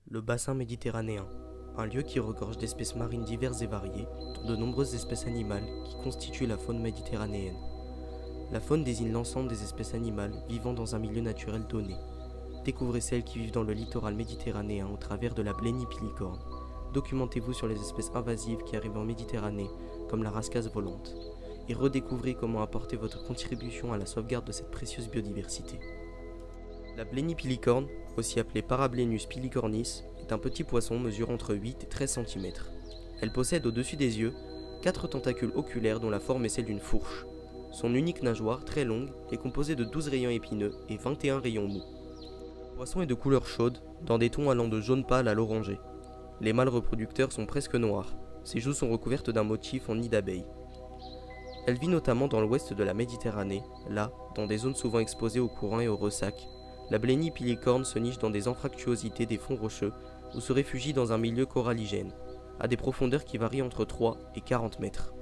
Le bassin méditerranéen, un lieu qui regorge d'espèces marines diverses et variées, dont de nombreuses espèces animales qui constituent la faune méditerranéenne. La faune désigne l'ensemble des espèces animales vivant dans un milieu naturel donné. Découvrez celles qui vivent dans le littoral méditerranéen au travers de la blénipilicorne. Documentez-vous sur les espèces invasives qui arrivent en Méditerranée, comme la rascasse volante, et redécouvrez comment apporter votre contribution à la sauvegarde de cette précieuse biodiversité. La blénipilicorne, aussi appelée Parablenus pilicornis, est un petit poisson mesurant entre 8 et 13 cm. Elle possède au-dessus des yeux 4 tentacules oculaires dont la forme est celle d'une fourche. Son unique nageoire, très longue, est composée de 12 rayons épineux et 21 rayons mous. Le poisson est de couleur chaude, dans des tons allant de jaune pâle à l'orangé. Les mâles reproducteurs sont presque noirs. Ses joues sont recouvertes d'un motif en nid d'abeille. Elle vit notamment dans l'ouest de la Méditerranée, là, dans des zones souvent exposées aux courants et aux ressacs. La blénipilicorne se niche dans des anfractuosités des fonds rocheux ou se réfugie dans un milieu coralligène, à des profondeurs qui varient entre 3 et 40 mètres.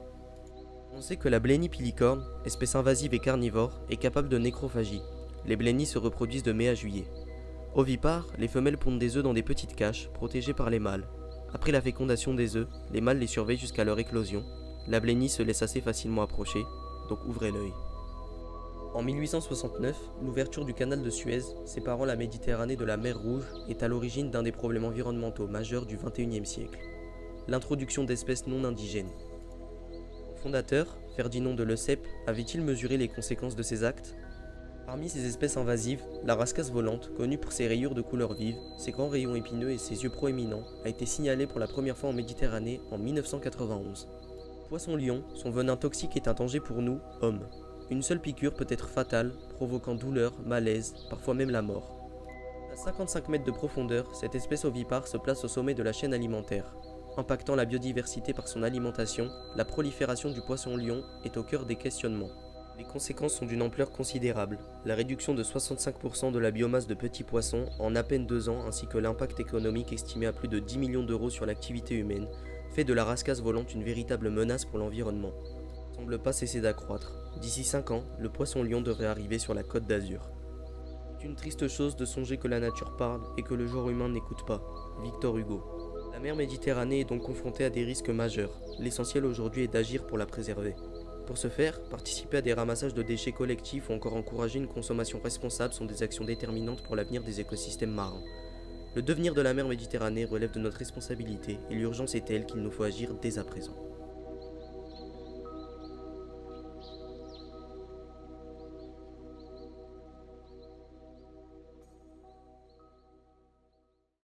On sait que la blénipilicorne, espèce invasive et carnivore, est capable de nécrophagie. Les blénies se reproduisent de mai à juillet. Ovipares, les femelles pondent des œufs dans des petites caches, protégées par les mâles. Après la fécondation des œufs, les mâles les surveillent jusqu'à leur éclosion. La blénie se laisse assez facilement approcher, donc ouvrez l'œil. En 1869, l'ouverture du canal de Suez, séparant la Méditerranée de la mer Rouge, est à l'origine d'un des problèmes environnementaux majeurs du XXIe siècle, l'introduction d'espèces non indigènes. Son fondateur, Ferdinand de Lesseps, avait-il mesuré les conséquences de ces actes? Parmi ces espèces invasives, la rascasse volante, connue pour ses rayures de couleur vive, ses grands rayons épineux et ses yeux proéminents, a été signalée pour la première fois en Méditerranée en 1991. Poisson-lion, son venin toxique est un danger pour nous, hommes. Une seule piqûre peut être fatale, provoquant douleur, malaise, parfois même la mort. À 55 mètres de profondeur, cette espèce ovipare se place au sommet de la chaîne alimentaire. Impactant la biodiversité par son alimentation, la prolifération du poisson-lion est au cœur des questionnements. Les conséquences sont d'une ampleur considérable. La réduction de 65% de la biomasse de petits poissons en à peine 2 ans ainsi que l'impact économique estimé à plus de 10 millions d'euros sur l'activité humaine fait de la rascasse volante une véritable menace pour l'environnement. Ne semble pas cesser d'accroître. D'ici 5 ans, le poisson-lion devrait arriver sur la Côte d'Azur. C'est une triste chose de songer que la nature parle et que le genre humain n'écoute pas. Victor Hugo. La mer Méditerranée est donc confrontée à des risques majeurs. L'essentiel aujourd'hui est d'agir pour la préserver. Pour ce faire, participer à des ramassages de déchets collectifs ou encore encourager une consommation responsable sont des actions déterminantes pour l'avenir des écosystèmes marins. Le devenir de la mer Méditerranée relève de notre responsabilité et l'urgence est telle qu'il nous faut agir dès à présent.